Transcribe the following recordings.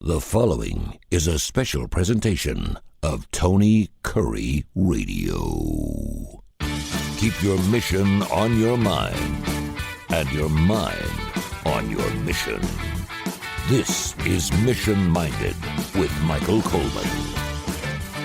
The following is a special presentation of Tony Kurre Radio. Keep your mission on your mind and your mind on your mission. This is Mission Minded with Michael Coleman.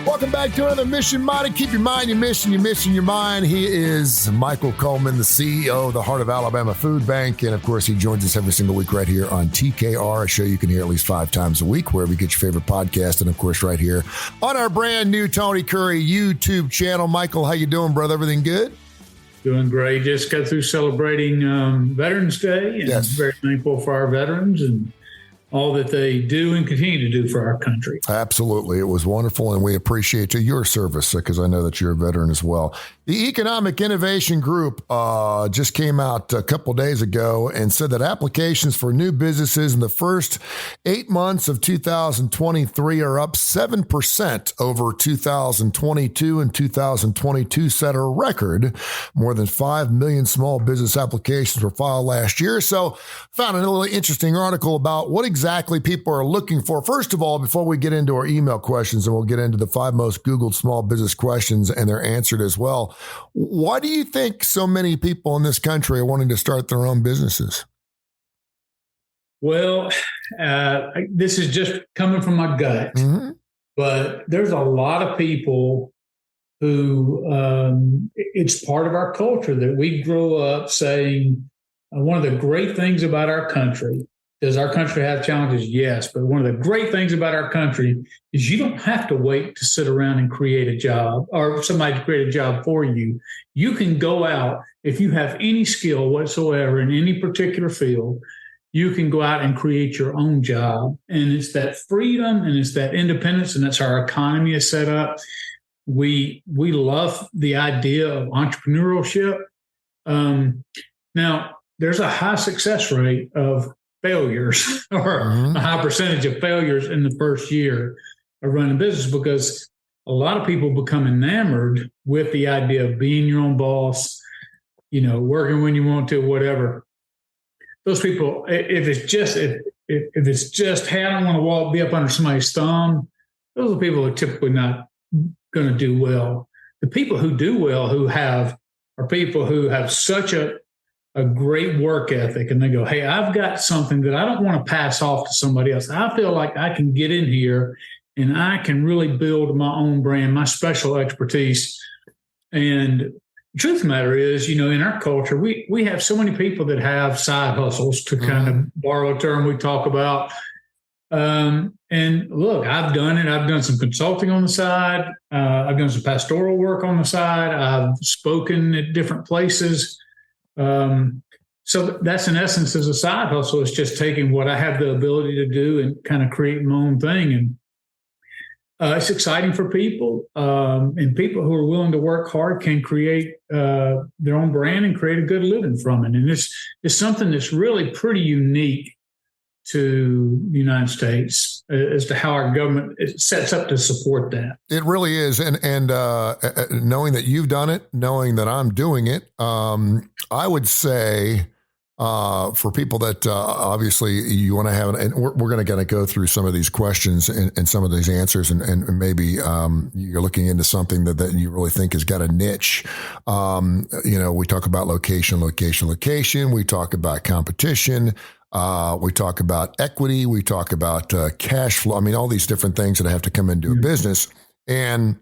Welcome back to another Mission Minded. Keep your mind, your mission, your mind. He is Michael Coleman, the CEO of the Heart of Alabama Food Bank. And of course, he joins us every single week right here on TKR, a show you can hear at least 5 times a week, wherever you get your favorite podcast. And of course, right here on our brand new Tony Kurre YouTube channel. Michael, how you doing, brother? Everything good? Doing great. Just got through celebrating Veterans Day, and yes, very thankful for our veterans and all that they do and continue to do for our country. Absolutely. It was wonderful, and we appreciate your service because I know that you're a veteran as well. The Economic Innovation Group just came out a couple days ago and said that applications for new businesses in the first 8 months of 2023 are up 7% over 2022, and 2022 set a record. More than 5 million small business applications were filed last year. So found a really interesting article about what exactly people are looking for. First of all, before we get into our email questions, and we'll get into the 5 most Googled small business questions, and they're answered as well. Why do you think so many people in this country are wanting to start their own businesses? Well, this is just coming from my gut, but there's a lot of people who it's part of our culture that we grow up saying one of the great things about our country. Does our country have challenges? Yes. But one of the great things about our country is you don't have to wait to sit around and create a job or somebody to create a job for you. You can go out, if you have any skill whatsoever in any particular field, you can go out and create your own job. And it's that freedom and it's that independence, and that's how our economy is set up. We love the idea of entrepreneurship. Now, there's a high success rate of failures or a high percentage of failures in the first year of running a business, because a lot of people become enamored with the idea of being your own boss, working when you want to, whatever. Those people, if it's just, hey, I don't want to be up under somebody's thumb, those are people who are typically not going to do well. The people who do well, are people who have such a great work ethic, and they go, hey, I've got something that I don't want to pass off to somebody else. I feel like I can get in here and I can really build my own brand, my special expertise. And the truth of the matter is, in our culture, we have so many people that have side hustles, to kind of borrow a term we talk about. And look, I've done it. I've done some consulting on the side. I've done some pastoral work on the side. I've spoken at different places. So that's in essence as a side hustle. It's just taking what I have the ability to do and kind of create my own thing. And it's exciting for people. And people who are willing to work hard can create their own brand and create a good living from it. And it's something that's really pretty unique to the United States as to how our government sets up to support that. It really is. And knowing that you've done it, knowing that I'm doing it, I would say for people that obviously you want to have, and we're going to go through some of these questions and some of these answers, and maybe you're looking into something that you really think has got a niche. We talk about location. We talk about competition. We talk about equity. We talk about cash flow. I mean, all these different things that have to come into a business. And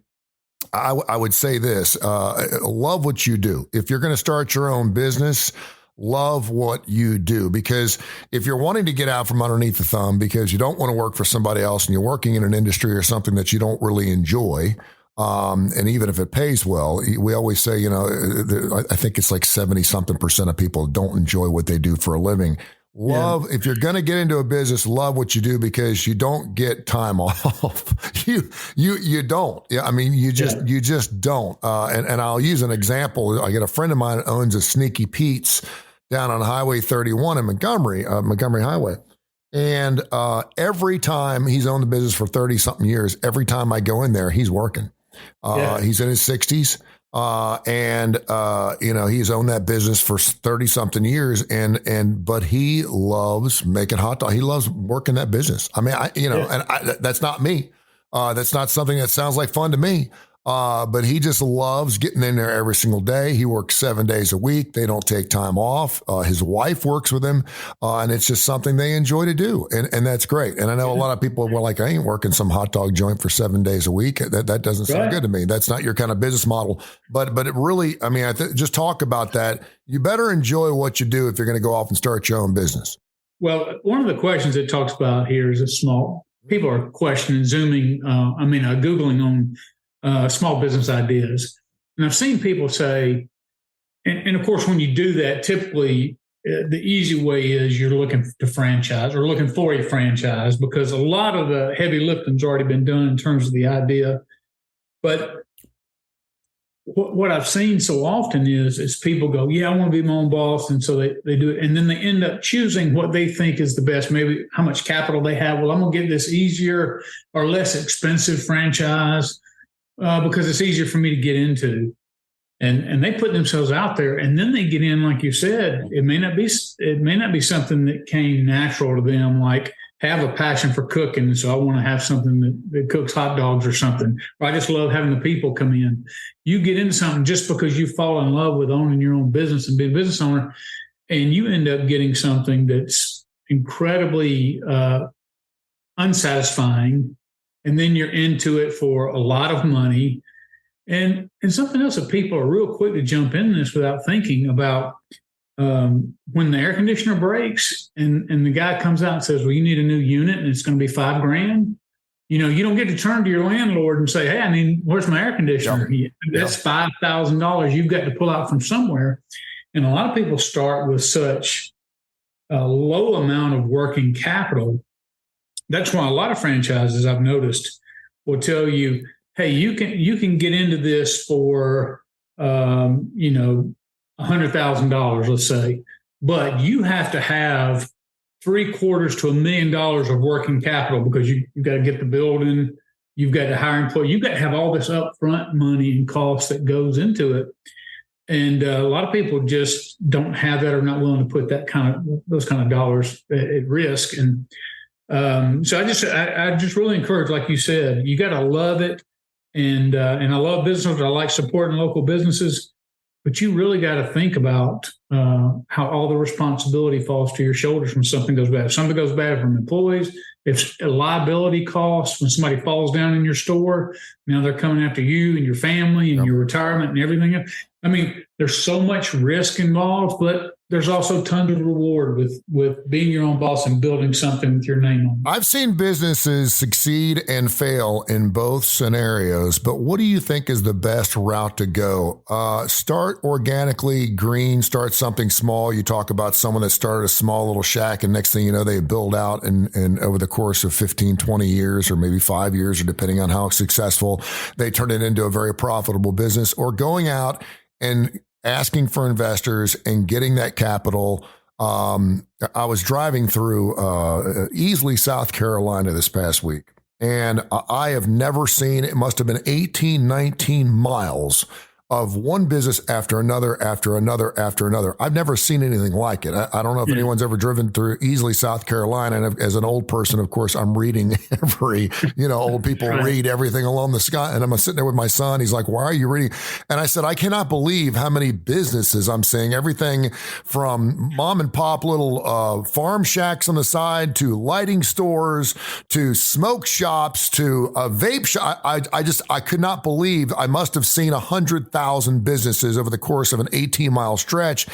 I would say this, love what you do. If you're going to start your own business, love what you do. Because if you're wanting to get out from underneath the thumb because you don't want to work for somebody else and you're working in an industry or something that you don't really enjoy, and even if it pays well, we always say, I think it's like 70-something% of people don't enjoy what they do for a living. If you're going to get into a business, love what you do, because you don't get time off. you don't. Yeah, I mean, you just don't. And I'll use an example. I got a friend of mine that owns a Sneaky Pete's down on Highway 31 in Montgomery Highway. And every time, he's owned the business for 30 something years, every time I go in there, he's working. He's in his 60s. He's owned that business for 30 something years but he loves making hot dogs. He loves working that business. I mean, that's not me. That's not something that sounds like fun to me. But he just loves getting in there every single day. He works 7 days a week. They don't take time off. His wife works with him, and it's just something they enjoy to do. And that's great. And I know a lot of people were like, I ain't working some hot dog joint for 7 days a week. That doesn't sound good to me. That's not your kind of business model. But it really, I mean, just talk about that. You better enjoy what you do if you're going to go off and start your own business. Well, one of the questions it talks about here is people are questioning, Googling on small business ideas. And I've seen people say, and of course, when you do that, typically the easy way is you're looking to franchise or looking for a franchise because a lot of the heavy lifting's already been done in terms of the idea. But what I've seen so often is people go, yeah, I want to be my own boss. And so they do it. And then they end up choosing what they think is the best, maybe how much capital they have. Well, I'm going to get this easier or less expensive franchise because it's easier for me to get into. And they put themselves out there and then they get in, like you said, it may not be something that came natural to them, like have a passion for cooking. So I want to have something that cooks hot dogs or something. Or I just love having the people come in. You get into something just because you fall in love with owning your own business and being a business owner, and you end up getting something that's incredibly unsatisfying. And then you're into it for a lot of money. And something else that people are real quick to jump in this without thinking about when the air conditioner breaks and the guy comes out and says, well, you need a new unit and it's going to be $5,000. You don't get to turn to your landlord and say, hey, where's my air conditioner? Yep. That's $5,000 you've got to pull out from somewhere. And a lot of people start with such a low amount of working capital. That's why a lot of franchises I've noticed will tell you, hey, you can get into this for $100,000, let's say, but you have to have $750,000 to $1 million of working capital because you've got to get the building, you've got to hire employees, you've got to have all this upfront money and costs that goes into it. And a lot of people just don't have that or not willing to put those kind of dollars at risk. And so I just really encourage, like you said, you got to love it. And I love business. I like supporting local businesses, but you really got to think about how all the responsibility falls to your shoulders when something goes bad. If something goes bad from employees, if a liability costs, when somebody falls down in your store, now they're coming after you and your family and your retirement and everything else. I mean, there's so much risk involved, but there's also tons of reward with being your own boss and building something with your name on it. I've seen businesses succeed and fail in both scenarios, but what do you think is the best route to go? Start organically, green, start something small. You talk about someone that started a small little shack and next thing you know, they build out and over the course of 15, 20 years or maybe 5 years, or depending on how successful, they turn it into a very profitable business, or going out and asking for investors and getting that capital. I was driving through Easley, South Carolina this past week, and I have never seen, it must have been 18, 19 miles of one business after another, after another, after another. I've never seen anything like it. I don't know if anyone's ever driven through Easley, South Carolina. And as an old person, of course, I'm reading old people read everything along the sky. And I'm sitting there with my son. He's like, why are you reading? And I said, I cannot believe how many businesses I'm seeing. Everything from mom and pop little farm shacks on the side to lighting stores to smoke shops to a vape shop. I could not believe I must have seen 100,000 businesses over the course of an 18-mile stretch.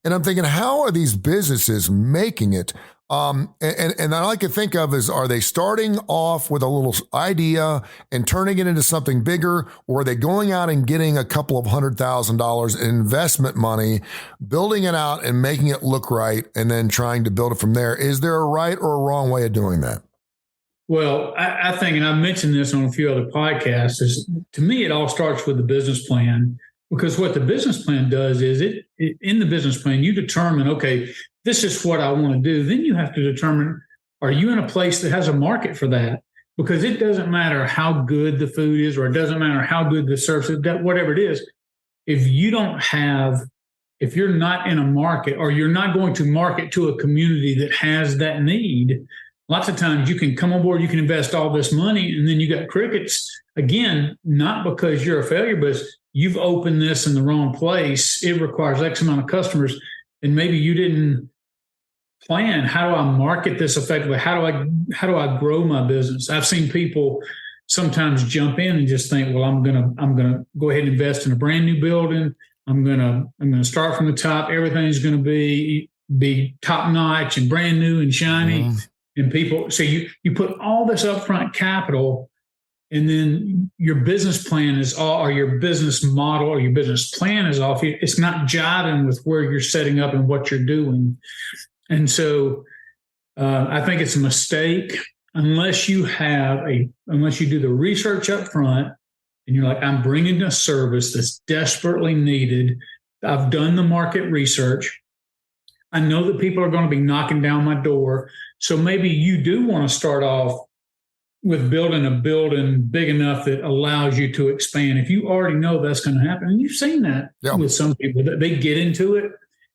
And I'm thinking, how are these businesses making it? And I like to think of is, are they starting off with a little idea and turning it into something bigger? Or are they going out and getting a couple of $100,000 in investment money, building it out and making it look right, and then trying to build it from there? Is there a right or a wrong way of doing that? Well, I think, and I've mentioned this on a few other podcasts, is to me, it all starts with the business plan, because what the business plan does is in the business plan, you determine, okay, this is what I want to do. Then you have to determine, are you in a place that has a market for that? Because it doesn't matter how good the food is, or it doesn't matter how good the service is, whatever it is, if you're not in a market, or you're not going to market to a community that has that need, lots of times you can come on board, you can invest all this money, and then you got crickets. Again, not because you're a failure, but you've opened this in the wrong place. It requires X amount of customers, and maybe you didn't plan, how do I market this effectively? How do I grow my business? I've seen people sometimes jump in and just think, well, I'm gonna go ahead and invest in a brand new building. I'm gonna start from the top. Everything's gonna be top notch and brand new and shiny. Mm-hmm. And people, so you put all this upfront capital, and then your business plan is all, or your business model or your business plan is off. It's not jiving with where you're setting up and what you're doing. And so I think it's a mistake unless you do the research up front and you're like, I'm bringing a service that's desperately needed. I've done the market research. I know that people are going to be knocking down my door. So maybe you do want to start off with building a building big enough that allows you to expand. If you already know that's going to happen, and you've seen that with some people, that they get into it,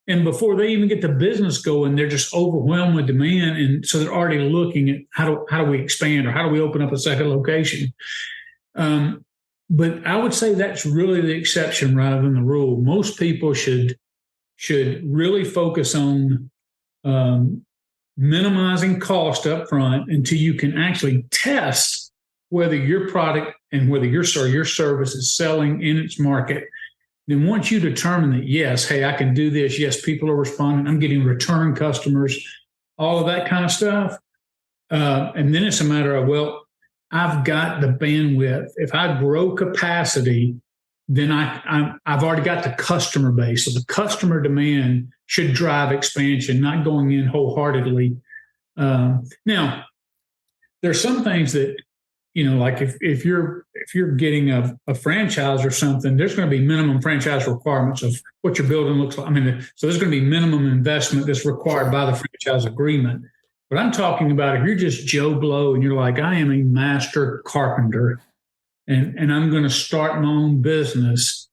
and before they even get the business going, they're just overwhelmed with demand. And so they're already looking at how do we expand, or how do we open up a second location? But I would say that's really the exception rather than the rule. Most people should really focus on minimizing cost up front until you can actually test whether your product and whether your service is selling in its market. Then once you determine that, yes, hey, I can do this. Yes, people are responding. I'm getting return customers, all of that kind of stuff. And then it's a matter of, well, I've got the bandwidth. If I grow capacity, then I've already got the customer base. So the customer demand should drive expansion, not going in wholeheartedly. Now, there's some things that, like if you're getting a franchise or something, there's going to be minimum franchise requirements of what your building looks like. So there's going to be minimum investment that's required by the franchise agreement. But I'm talking about if you're just Joe Blow and you're like, I am a master carpenter and I'm going to start my own business.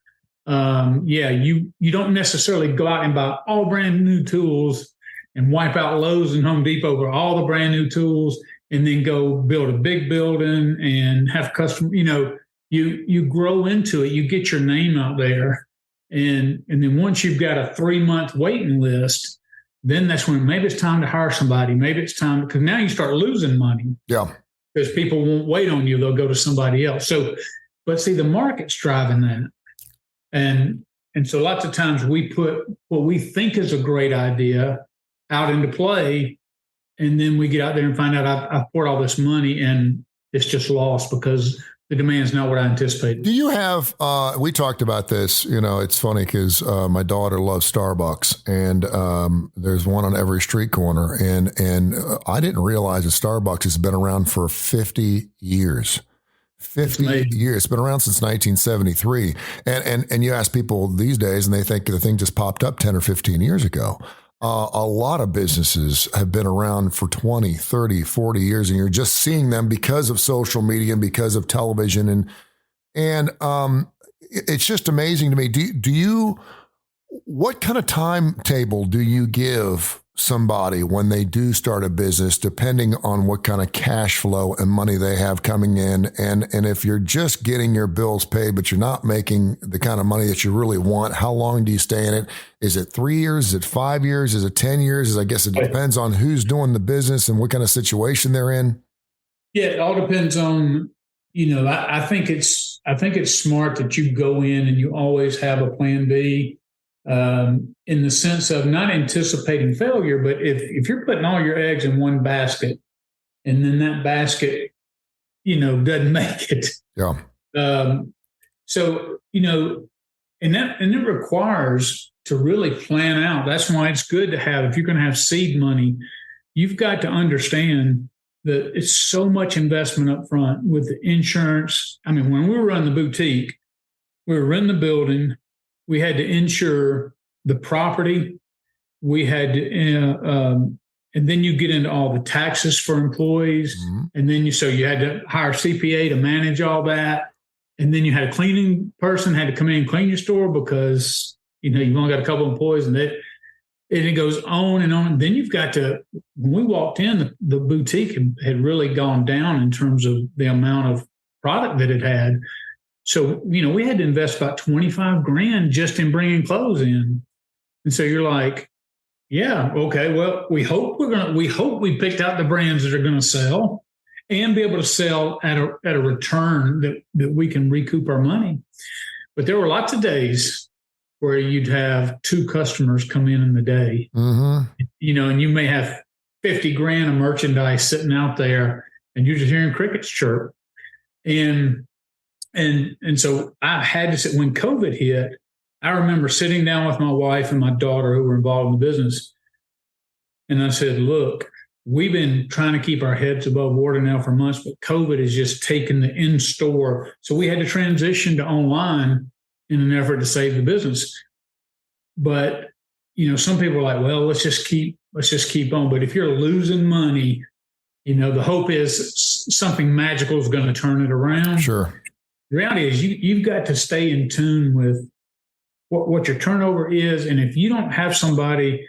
You don't necessarily go out and buy all brand new tools and wipe out Lowe's and Home Depot for all the brand new tools and then go build a big building and have custom, you grow into it, you get your name out there. And then once you've got a 3-month waiting list, then that's when maybe it's time to hire somebody. Maybe it's time, because now you start losing money. Yeah. Because people won't wait on you. They'll go to somebody else. So, but see, the market's driving that. And so lots of times we put what we think is a great idea out into play. And then we get out there and find out I've poured all this money and it's just lost because the demand's not what I anticipated. Do you have, we talked about this, it's funny because my daughter loves Starbucks and there's one on every street corner. And I didn't realize that Starbucks has been around for 50 years. 50 years. It's been around since 1973. And you ask people these days and they think the thing just popped up 10 or 15 years ago. A lot of businesses have been around for 20, 30, 40 years, and you're just seeing them because of social media and because of television. And it's just amazing to me. Do you, what kind of timetable do you give somebody when they do start a business, depending on what kind of cash flow and money they have coming in? And if you're just getting your bills paid, but you're not making the kind of money that you really want, how long do you stay in it? Is it 3 years? Is it 5 years? Is it 10 years? I guess it depends on who's doing the business and what kind of situation they're in. Yeah, it all depends on, I think it's smart that you go in and you always have a plan B. In the sense of not anticipating failure, but if you're putting all your eggs in one basket and then that basket, doesn't make it. Yeah. So, and it requires to really plan out. That's why it's good to have, if you're going to have seed money, you've got to understand that it's so much investment up front with the insurance. When we were running the boutique, we were renting the building. We had to insure the property. We had to, and then you get into all the taxes for employees. Mm-hmm. And then you had to hire a CPA to manage all that. And then you had a cleaning person had to come in and clean your store because, you've only got a couple of employees, and it goes on and on. Then you've got to, when we walked in, the boutique had really gone down in terms of the amount of product that it had. So, we had to invest about $25,000 just in bringing clothes in. And so you're like, yeah, okay, well, we hope we picked out the brands that are going to sell and be able to sell at a return that we can recoup our money. But there were lots of days where you'd have 2 customers come in the day, and you may have $50,000 of merchandise sitting out there, and you're just hearing crickets chirp. And so I had to sit, when COVID hit, I remember sitting down with my wife and my daughter who were involved in the business. And I said, look, we've been trying to keep our heads above water now for months, but COVID has just taken the in-store. So we had to transition to online in an effort to save the business. But, some people are like, well, let's just keep on. But if you're losing money, the hope is something magical is going to turn it around. Sure. The reality is you've got to stay in tune with what your turnover is. And if you don't have somebody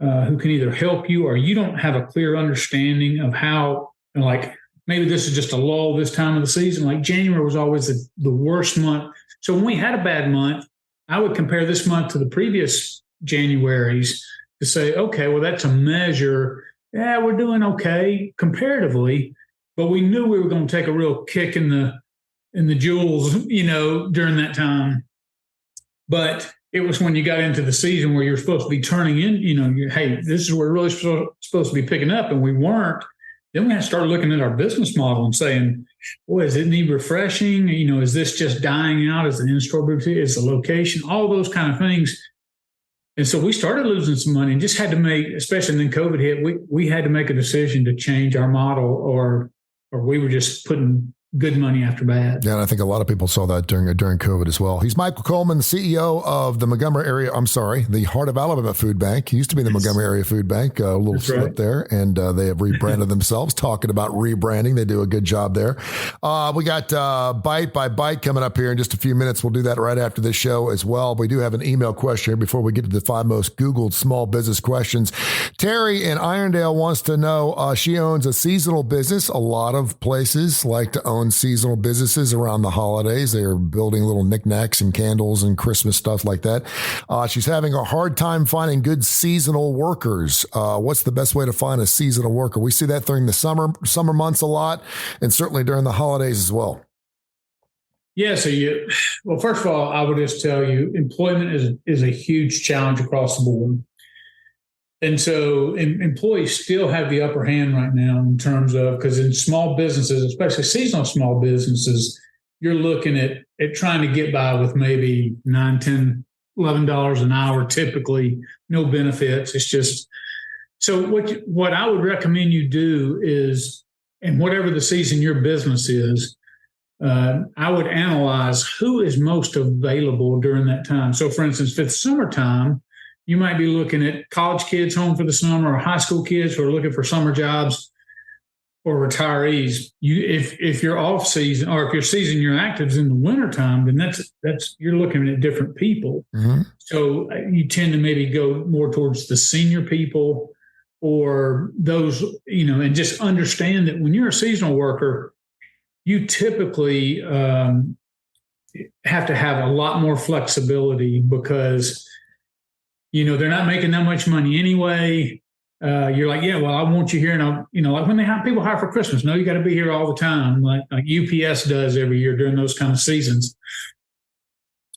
who can either help you, or you don't have a clear understanding of how, like maybe this is just a lull this time of the season, like January was always the worst month. So when we had a bad month, I would compare this month to the previous Januaries to say, okay, well, that's a measure. Yeah, we're doing okay comparatively, but we knew we were going to take a real kick in the jewels, during that time. But it was when you got into the season where you're supposed to be turning in, hey, this is where we're really supposed to be picking up, and we weren't. Then we had to start looking at our business model and saying, boy, does it need refreshing? Is this just dying out? Is the in-store boutique? Is the location? All those kind of things. And so we started losing some money and just had to make, especially when COVID hit, we had to make a decision to change our model, or we were just putting good money after bad. Yeah, and I think a lot of people saw that during COVID as well. He's Michael Coleman, the CEO of the Heart of Alabama Food Bank. He used to be the Montgomery Area Food Bank, a little slip there, and they have rebranded themselves. Talking about rebranding, they do a good job there. We got Bite by Bite coming up here in just a few minutes. We'll do that right after this show as well. We do have an email question here before we get to the 5 most Googled small business questions. Terry in Irondale wants to know, she owns a seasonal business. A lot of places like to own seasonal businesses around the holidays. They are building little knickknacks and candles and Christmas stuff like that. She's having a hard time finding good seasonal workers. What's the best way to find a seasonal worker? We see that during the summer months a lot, and certainly during the holidays as well. Yeah. So first of all, I would just tell you, employment is a huge challenge across the board. And so employees still have the upper hand right now in terms of, because in small businesses, especially seasonal small businesses, you're looking at trying to get by with maybe $9, $10, $11 an hour, typically, no benefits. It's just, so what I would recommend you do is, and whatever the season your business is, I would analyze who is most available during that time. So for instance, if it's summertime, you might be looking at college kids home for the summer, or high school kids who are looking for summer jobs, or retirees. If you're off season, or if your season you're active is in the wintertime, then that's you're looking at different people. Mm-hmm. So you tend to maybe go more towards the senior people, or those, and just understand that when you're a seasonal worker, you typically have to have a lot more flexibility, because they're not making that much money anyway. You're like, yeah, well, I want you here. And like when people hire for Christmas, no, you got to be here all the time, like UPS does every year during those kind of seasons.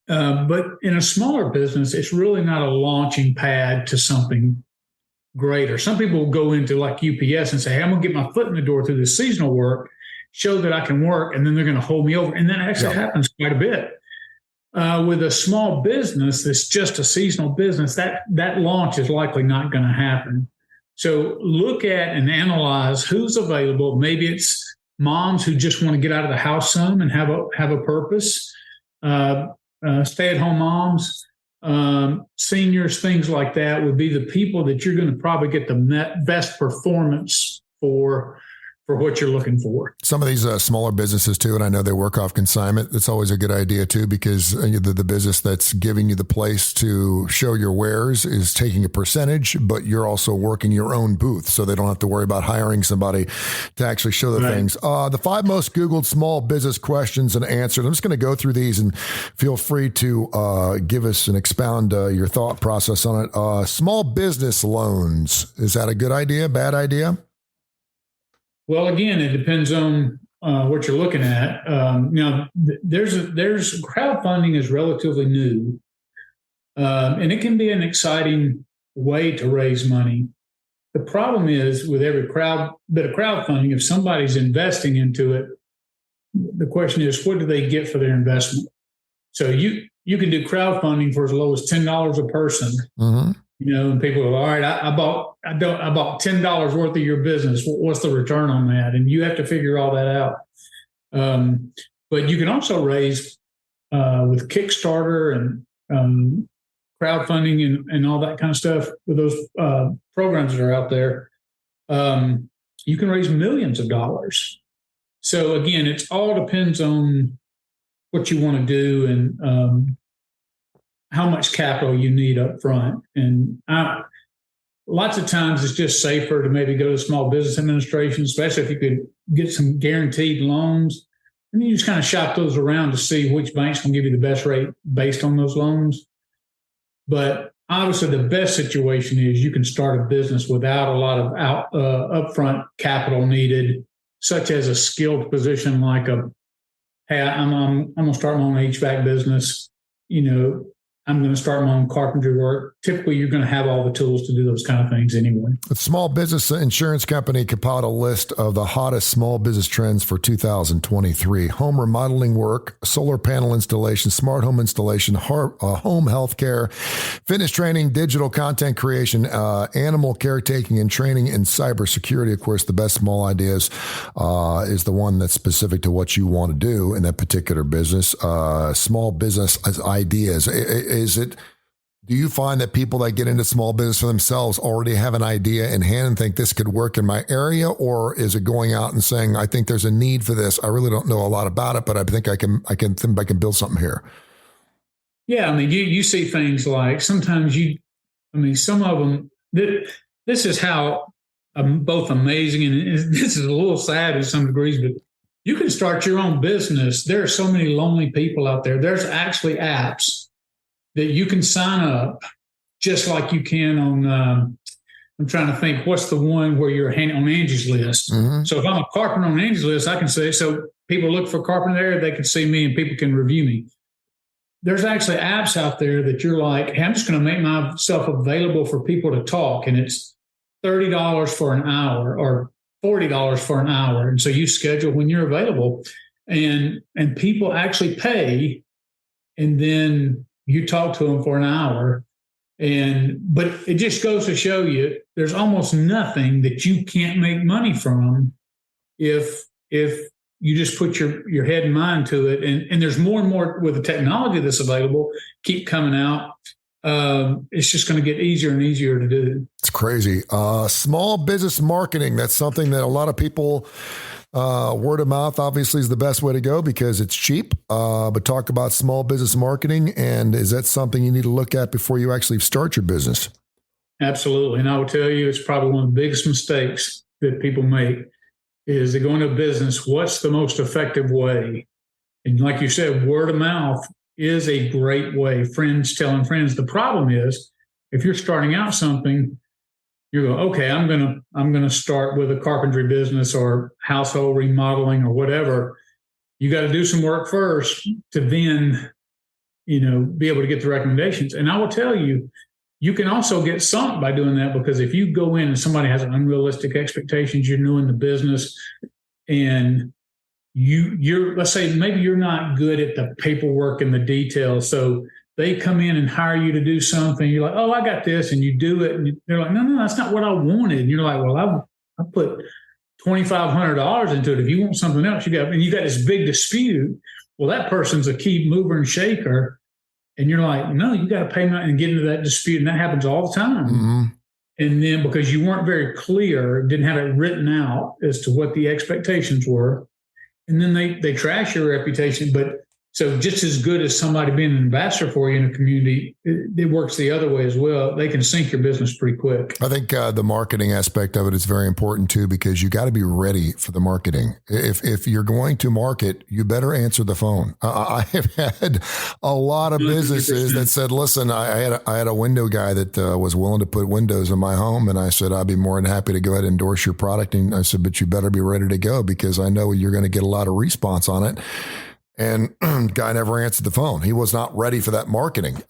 But in a smaller business, it's really not a launching pad to something greater. Some people will go into like UPS and say, hey, I'm going to get my foot in the door through this seasonal work, show that I can work, and then they're going to hold me over. And that actually happens quite a bit. With a small business that's just a seasonal business, that launch is likely not going to happen. So look at and analyze who's available. Maybe it's moms who just want to get out of the house some and have a purpose. Stay-at-home moms, seniors, things like that would be the people that you're going to probably get the best performance for for what you're looking for. Some of these smaller businesses too, and I know they work off consignment. That's always a good idea too, because the business that's giving you the place to show your wares is taking a percentage, but you're also working your own booth, so they don't have to worry about hiring somebody to actually show the things. The 5 most Googled small business questions and answers. I'm just going to go through these, and feel free to give us and expound your thought process on it. Small business loans. Is that a good idea? Bad idea? Well, again, it depends on what you're looking at. There's crowdfunding is relatively new, and it can be an exciting way to raise money. The problem is with every bit of crowdfunding, if somebody's investing into it, the question is, what do they get for their investment? So you can do crowdfunding for as low as $10 a person. Mm-hmm. And people are, all right, I bought $10 worth of your business. What's the return on that? And you have to figure all that out. But you can also raise with Kickstarter and crowdfunding and all that kind of stuff with those programs that are out there. You can raise millions of dollars. So again, it all depends on what you want to do and how much capital you need up front. And lots of times it's just safer to maybe go to Small Business Administration, especially if you could get some guaranteed loans. And you just kind of shop those around to see which banks can give you the best rate based on those loans. But obviously the best situation is you can start a business without a lot of upfront capital needed, such as a skilled position like hey, I'm going to start my own HVAC business. I'm going to start my own carpentry work. Typically, you're going to have all the tools to do those kind of things anyway. A small business insurance company compiled a list of the hottest small business trends for 2023. Home remodeling work, solar panel installation, smart home installation, home health care, fitness training, digital content creation, animal caretaking and training, and cybersecurity. Of course, the best small ideas is the one that's specific to what you want to do in that particular business. Small business ideas. Do you find that people that get into small business for themselves already have an idea in hand and think this could work in my area? Or is it going out and saying, I think there's a need for this. I really don't know a lot about it, but I think I can build something here. Yeah. I mean, you see things like sometimes some of them, this is how both amazing and this is a little sad in some degrees, but you can start your own business. There are so many lonely people out there. There's actually apps that you can sign up just like you can on, I'm trying to think, what's the one where you're on Angie's List? Mm-hmm. So if I'm a carpenter on Angie's List, I can say, so people look for carpenter there, they can see me and people can review me. There's actually apps out there that you're like, hey, I'm just going to make myself available for people to talk. And it's $30 for an hour or $40 for an hour. And so you schedule when you're available and people actually pay, and then you talk to them for an hour. But it just goes to show you there's almost nothing that you can't make money from if you just put your head and mind to it. And there's more and more with the technology that's available, keep coming out. It's just going to get easier and easier to do. It's crazy. Small business marketing. That's something that a lot of people, word of mouth obviously is the best way to go because it's cheap. But talk about small business marketing. And is that something you need to look at before you actually start your business? Absolutely. And I will tell you, it's probably one of the biggest mistakes that people make is they go into business. What's the most effective way? And like you said, word of mouth is a great way. Friends telling friends. The problem is if you're starting out something, you go, okay, I'm gonna start with a carpentry business or household remodeling or whatever. You got to do some work first to then, be able to get the recommendations. And I will tell you, you can also get sunk by doing that because if you go in and somebody has unrealistic expectations, you're new in the business, and you're let's say maybe you're not good at the paperwork and the details, so they come in and hire you to do something. You're like, oh, I got this. And you do it. And they're like, no, that's not what I wanted. And you're like, well, I put $2,500 into it. If you want something else, you got this big dispute. Well, that person's a key mover and shaker. And you're like, no, you got to pay money and get into that dispute. And that happens all the time. Mm-hmm. And then because you weren't very clear, didn't have it written out as to what the expectations were. And then they trash your reputation. But so just as good as somebody being an ambassador for you in a community, it works the other way as well. They can sink your business pretty quick. I think the marketing aspect of it is very important too, because you got to be ready for the marketing. If you're going to market, you better answer the phone. I have had a lot of businesses that said, listen, I had a window guy that was willing to put windows in my home. And I said, I'd be more than happy to go ahead and endorse your product. And I said, but you better be ready to go because I know you're going to get a lot of response on it. And guy never answered the phone. He was not ready for that marketing.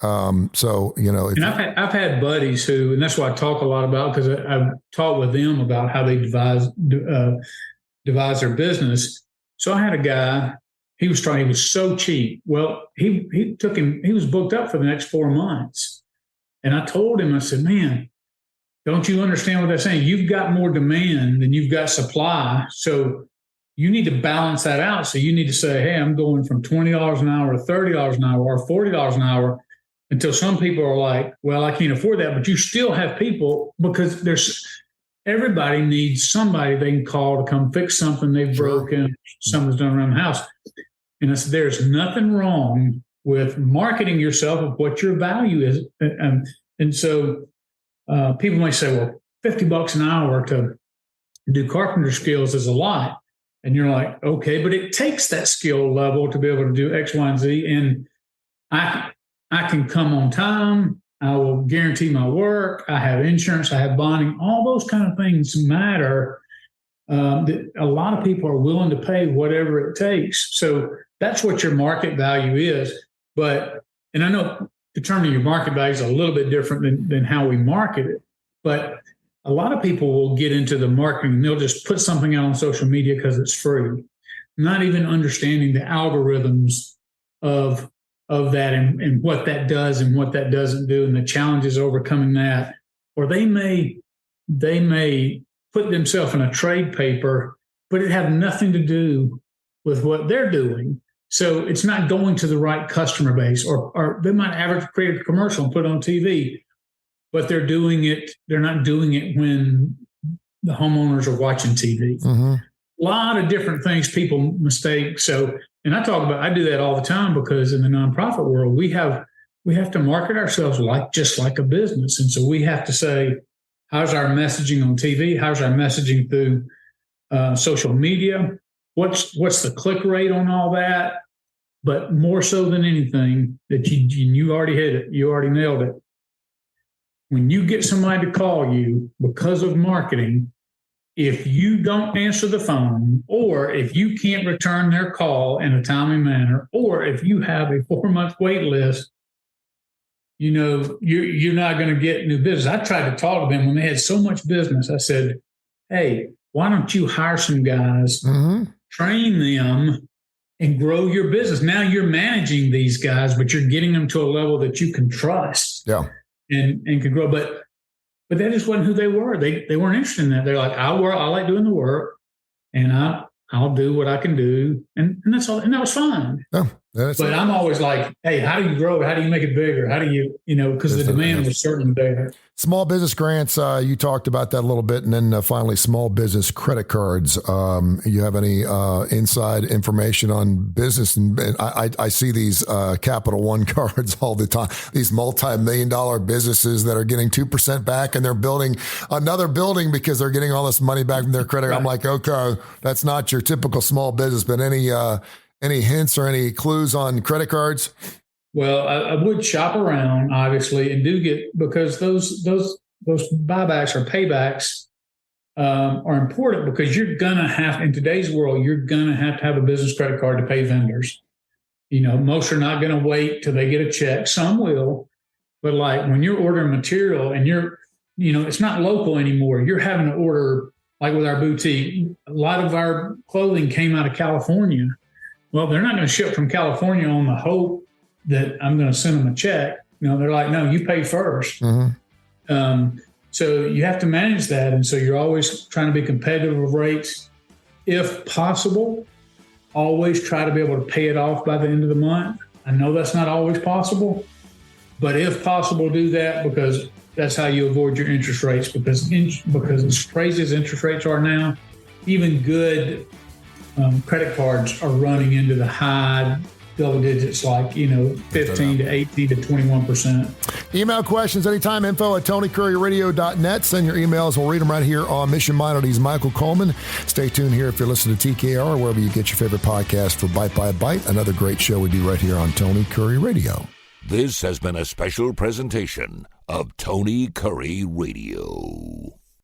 So, you know. And I've had buddies who, and that's what I talk a lot about because I've talked with them about how they devise their business. So I had a guy, he was so cheap. Well, he was booked up for the next 4 months. And I told him, I said, man, don't you understand what they're saying? You've got more demand than you've got supply. So you need to balance that out. So you need to say, hey, I'm going from $20 an hour to $30 an hour or $40 an hour until some people are like, well, I can't afford that. But you still have people because everybody needs somebody they can call to come fix something they've broken, something's done around the house. And I said, there's nothing wrong with marketing yourself of what your value is. And so people might say, well, $50 an hour to do carpenter skills is a lot. And you're like, okay, but it takes that skill level to be able to do X, Y, and Z. And I can come on time. I will guarantee my work. I have insurance. I have bonding. All those kind of things matter. That a lot of people are willing to pay whatever it takes. So that's what your market value is. And I know determining your market value is a little bit different than how we market it. But a lot of people will get into the marketing. They'll just put something out on social media because it's free, not even understanding the algorithms of that and what that does and what that doesn't do and the challenges overcoming that. Or they may put themselves in a trade paper, but it have nothing to do with what they're doing. So it's not going to the right customer base, or they might create a commercial and put it on TV. But they're not doing it when the homeowners are watching TV. Mm-hmm. A lot of different things people mistake. So, and I do that all the time because in the nonprofit world, we have to market ourselves just like a business. And so we have to say, how's our messaging on TV? How's our messaging through social media? What's the click rate on all that? But more so than anything, that you already hit it. You already nailed it. When you get somebody to call you because of marketing, if you don't answer the phone, or if you can't return their call in a timely manner, or if you have a 4-month wait list, you're not going to get new business. I tried to talk to them when they had so much business. I said, hey, why don't you hire some guys, train them, and grow your business? Now you're managing these guys, but you're getting them to a level that you can trust. Yeah. And can grow, but that just wasn't who they were. They weren't interested in that. They're like, I like doing the work, and I'll do what I can do, and that's all. And that was fine. Yeah, but I'm always like, hey, how do you grow it? How do you make it bigger? How do you because the demand was certainly there. Small business grants, you talked about that a little bit. And then finally, small business credit cards. You have any inside information on business? And I see these Capital One cards all the time, these multi-million-dollar businesses that are getting 2% back, and they're building another building because they're getting all this money back from their credit. Right. I'm like, okay, that's not your typical small business, but any hints or any clues on credit cards? Well, I would shop around, obviously, and do get, because those buybacks or paybacks are important, because you're going to have, in today's world, you're going to have a business credit card to pay vendors. Most are not going to wait till they get a check. Some will, but like when you're ordering material and it's not local anymore. You're having to order, like with our boutique, a lot of our clothing came out of California. Well, they're not going to ship from California on the hope that I'm going to send them a check. They're like, no, you pay first. Mm-hmm. So you have to manage that. And so you're always trying to be competitive with rates. If possible, always try to be able to pay it off by the end of the month. I know that's not always possible, but if possible, do that, because that's how you avoid your interest rates, because as crazy as interest rates are now, even good credit cards are running into the high double digits, like 15 to 18 to 21%. Email questions anytime, info@TonyCurryRadio.net. Send your emails. We'll read them right here on Mission Minded. He's Michael Coleman. Stay tuned here if you're listening to TKR, wherever you get your favorite podcast, for Bite by Bite, another great show we do right here on Tony Curry Radio. This has been a special presentation of Tony Curry Radio.